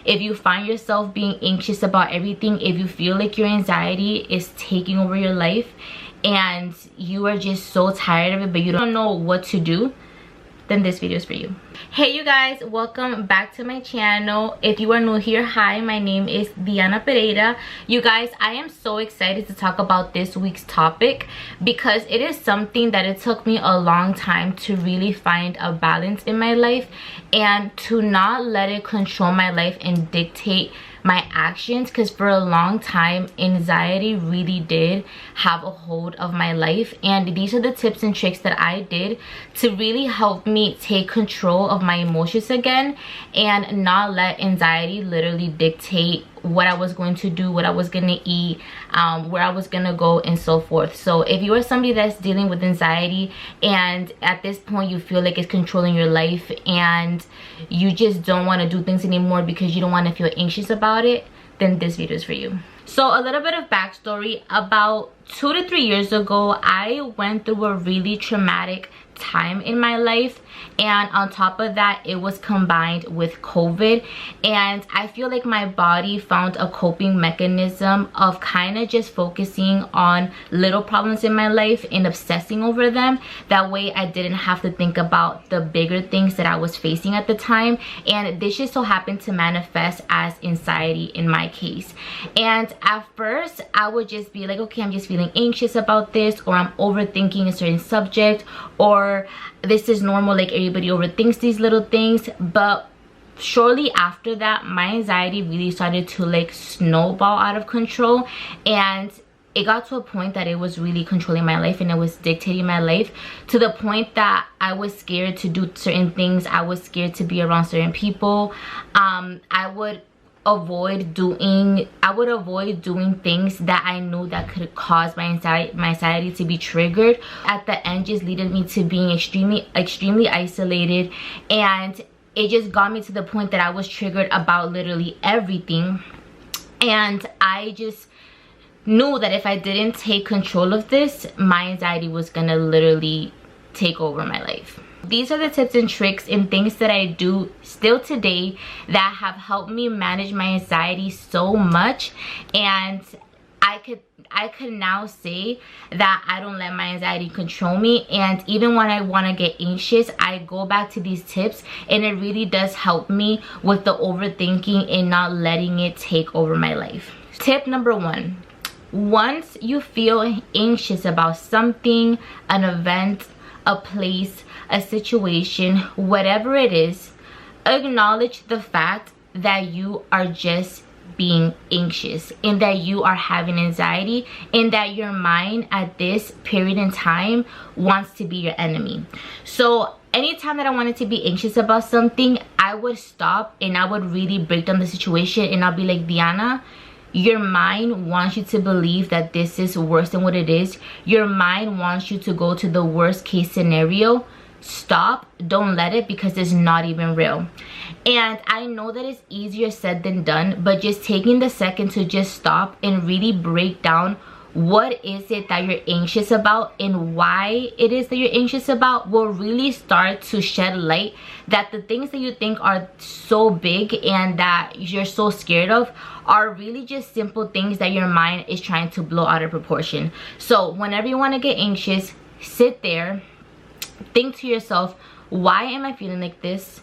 If you find yourself being anxious about everything, if you feel like your anxiety is taking over your life and you are just so tired of it but you don't know what to do, then this video is for you. Hey you guys, welcome back to my channel. If you are new here, hi, my name is Diana Pereira. You guys, I am so excited to talk about this week's topic because it is something that it took me a long time to really find a balance in my life and to not let it control my life and dictate my actions, because for a long time anxiety really did have a hold of my life, and these are the tips and tricks that I did to really help me take control of my emotions again and not let anxiety literally dictate what I was going to do, what I was gonna eat, where I was gonna go, and so forth. So if you are somebody that's dealing with anxiety and at this point you feel like it's controlling your life and you just don't want to do things anymore because you don't want to feel anxious about it, then this video is for you. So a little bit of backstory. About 2 to 3 years ago, I went through a really traumatic time in my life, and on top of that it was combined with COVID, and I feel like my body found a coping mechanism of kind of just focusing on little problems in my life and obsessing over them. That way I didn't have to think about the bigger things that I was facing at the time, and this just so happened to manifest as anxiety in my case. And at first I would just be like, okay, I'm just feeling anxious about this, or I'm overthinking a certain subject, or this is normal, like everybody overthinks these little things. But shortly after that, my anxiety really started to like snowball out of control, and it got to a point that it was really controlling my life and it was dictating my life, to the point that I was scared to do certain things. I was scared to be around certain people. I would avoid doing things that I knew that could cause my anxiety to be triggered. At the end, just leading me to being extremely isolated, and it just got me to the point that I was triggered about literally everything. And I just knew that if I didn't take control of this, my anxiety was gonna literally take over my life. These are the tips and tricks and things that I do still today that have helped me manage my anxiety so much, and I could now say that I don't let my anxiety control me. And even when I want to get anxious, I go back to these tips, and it really does help me with the overthinking and not letting it take over my life. Tip number 1: once you feel anxious about something, an event, a place, a situation, whatever it is, acknowledge the fact that you are just being anxious and that you are having anxiety, and that your mind at this period in time wants to be your enemy. So anytime that I wanted to be anxious about something, I would stop and I would really break down the situation, and I'll be like, Diana, your mind wants you to believe that this is worse than what it is. Your mind wants you to go to the worst case scenario. Stop, don't let it, because it's not even real. And I know that it's easier said than done, but just taking the second to just stop and really break down what is it that you're anxious about and why it is that you're anxious about will really start to shed light that the things that you think are so big and that you're so scared of are really just simple things that your mind is trying to blow out of proportion. So whenever you want to get anxious, sit there, think to yourself, why am I feeling like this?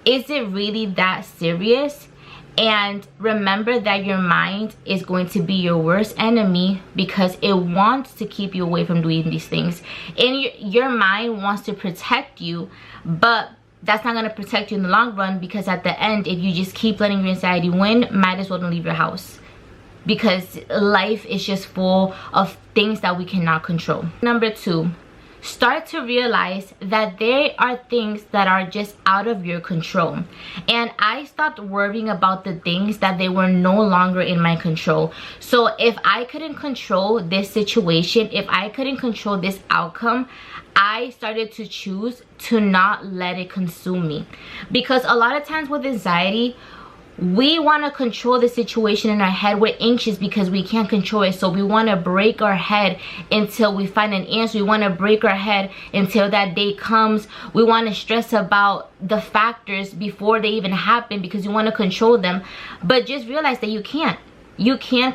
Is it really that serious? And remember that your mind is going to be your worst enemy because it wants to keep you away from doing these things. And your mind wants to protect you, but that's not going to protect you in the long run, because at the end, if you just keep letting your anxiety win, might as well don't leave your house, because life is just full of things that we cannot control. Number 2, start to realize that there are things that are just out of your control. And I stopped worrying about the things that they were no longer in my control. So if I couldn't control this situation, if I couldn't control this outcome, I started to choose to not let it consume me. Because a lot of times with anxiety, we want to control the situation in our head. We're anxious because we can't control it, so we want to break our head until we find an answer. We want to break our head until that day comes. We want to stress about the factors before they even happen because you want to control them, but just realize that you can't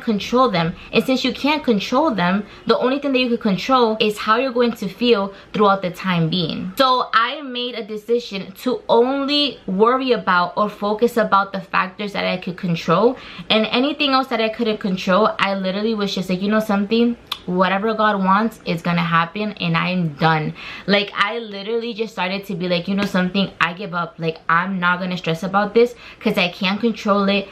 control them. And since you can't control them, the only thing that you can control is how you're going to feel throughout the time being. So I made a decision to only worry about or focus about the factors that I could control, and anything else that I couldn't control, I literally was just like, you know something, whatever God wants is gonna happen, and I'm done. Like, I literally just started to be like, you know something, I give up. Like, I'm not gonna stress about this because I can't control it.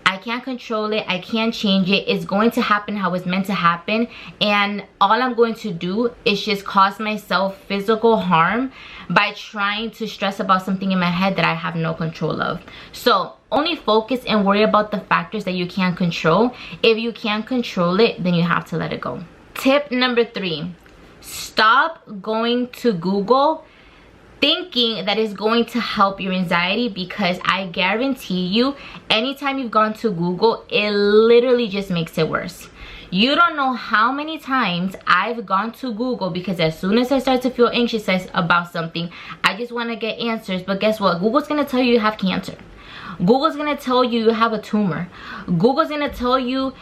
I can't control it. I can't change it. It's going to happen how it's meant to happen, and all I'm going to do is just cause myself physical harm by trying to stress about something in my head that I have no control of. So only focus and worry about the factors that you can't control. If you can't control it, then you have to let it go. Tip number 3, stop going to Google thinking that is going to help your anxiety, because I guarantee you, anytime you've gone to Google, it literally just makes it worse. You don't know how many times I've gone to Google because as soon as I start to feel anxious about something, I just want to get answers. But guess what? Google's going to tell you have cancer. Google's going to tell you you have a tumor. Google's going to tell you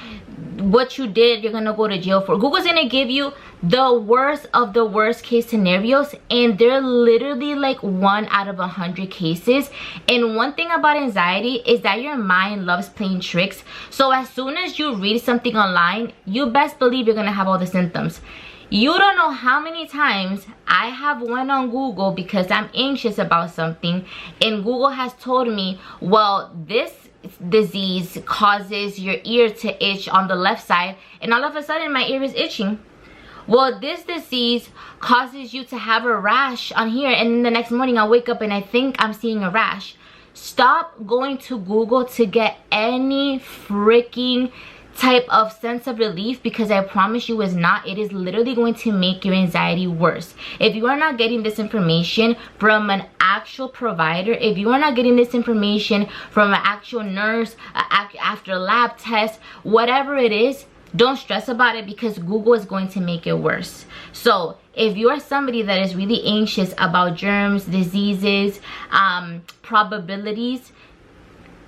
what you did, you're going to go to jail for. Google's going to give you the worst of the worst case scenarios, and they're literally like 1 out of 100 cases. And one thing about anxiety is that your mind loves playing tricks. So as soon as you read something online, you best believe you're going to have all the symptoms. You don't know how many times I have went on Google because I'm anxious about something, and Google has told me, well, this disease causes your ear to itch on the left side, and all of a sudden my ear is itching. Well, this disease causes you to have a rash on here, and then the next morning I wake up and I think I'm seeing a rash. Stop going to Google to get any freaking type of sense of relief, because I promise you it's not. It is literally going to make your anxiety worse. If you are not getting this information from an actual provider, if you are not getting this information from an actual nurse after a lab test, whatever it is, don't stress about it, because Google is going to make it worse. So if you are somebody that is really anxious about germs, diseases, probabilities,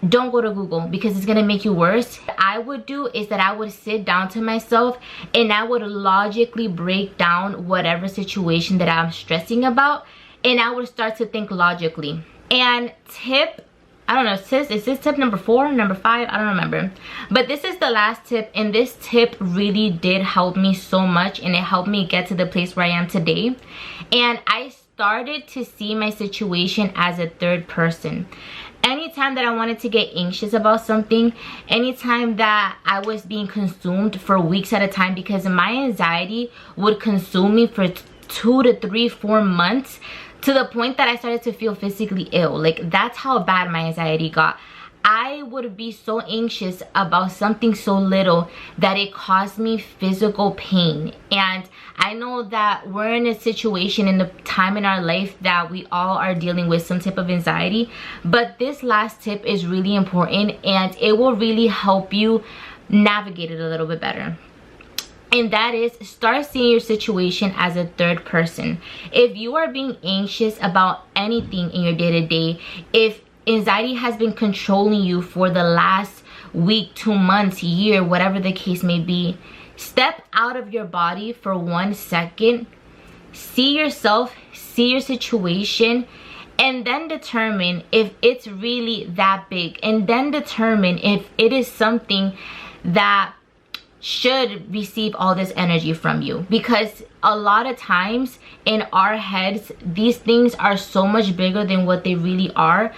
don't go to Google, because it's gonna make you worse. What I would do is that I would sit down to myself and I would logically break down whatever situation that I'm stressing about, and I would start to think logically. And tip, I don't know, is this tip number 4, number 5? I don't remember. But this is the last tip, and this tip really did help me so much, and it helped me get to the place where I am today. And I started to see my situation as a third person. Anytime that I wanted to get anxious about something, anytime that I was being consumed for weeks at a time, because my anxiety would consume me for 2 to 3, 4 months, to the point that I started to feel physically ill. Like, that's how bad my anxiety got. I would be so anxious about something so little that it caused me physical pain. And I know that we're in a situation in the time in our life that we all are dealing with some type of anxiety, but this last tip is really important, and it will really help you navigate it a little bit better. And that is, start seeing your situation as a third person. If you are being anxious about anything in your day-to-day, if anxiety has been controlling you for the last week, 2 months, year, whatever the case may be, step out of your body for 1 second, see yourself, see your situation, and then determine if it's really that big, and then determine if it is something that should receive all this energy from you. Because a lot of times in our heads, these things are so much bigger than what they really are.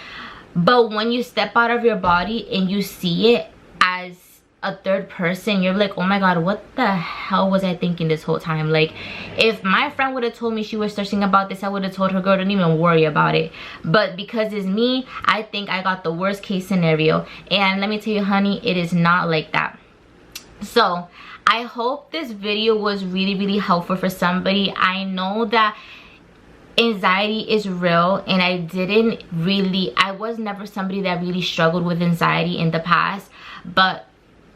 But when you step out of your body and you see it as a third person, you're like, oh my god, what the hell was I thinking this whole time? Like, if my friend would have told me she was stressing about this, I would have told her, girl, don't even worry about it. But because it's me, I think I got the worst case scenario. And let me tell you, honey, it is not like that. So I hope this video was really, really helpful for somebody. I know that anxiety is real, and I was never somebody that really struggled with anxiety in the past, but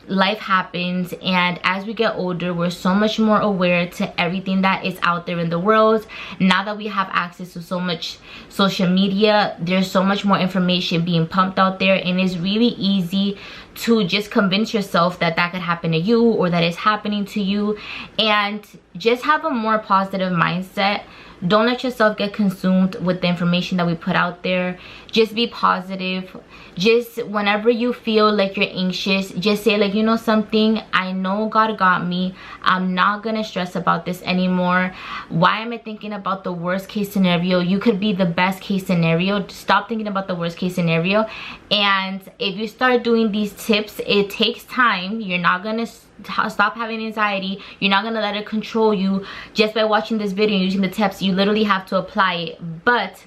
life happens, and as we get older, we're so much more aware to everything that is out there in the world. Now that we have access to so much social media, there's so much more information being pumped out there, and it's really easy to just convince yourself that that could happen to you or that it's happening to you. And just have a more positive mindset. Don't let yourself get consumed with the information that we put out there. Just be positive. Just whenever you feel like you're anxious, just say, like, you know something, I know God got me. I'm not gonna stress about this anymore. Why am I thinking about the worst case scenario? You could be the best case scenario. Stop thinking about the worst case scenario. And if you start doing these tips, it takes time. You're not gonna stop having anxiety. You're not gonna let it control you just by watching this video and using the tips. You literally have to apply it. But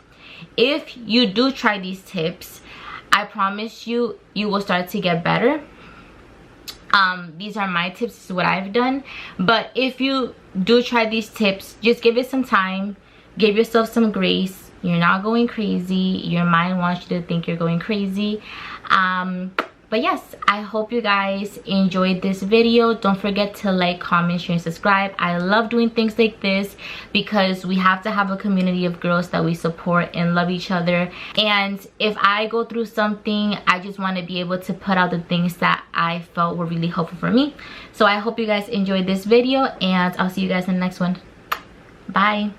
if you do try these tips, I promise you, you will start to get better. These are my tips. This is what I've done. But if you do try these tips, just give it some time. Give yourself some grace. You're not going crazy. Your mind wants you to think you're going crazy. But yes, I hope you guys enjoyed this video. Don't forget to like, comment, share, and subscribe. I love doing things like this because we have to have a community of girls that we support and love each other. And if I go through something, I just want to be able to put out the things that I felt were really helpful for me. So I hope you guys enjoyed this video, and I'll see you guys in the next one. Bye.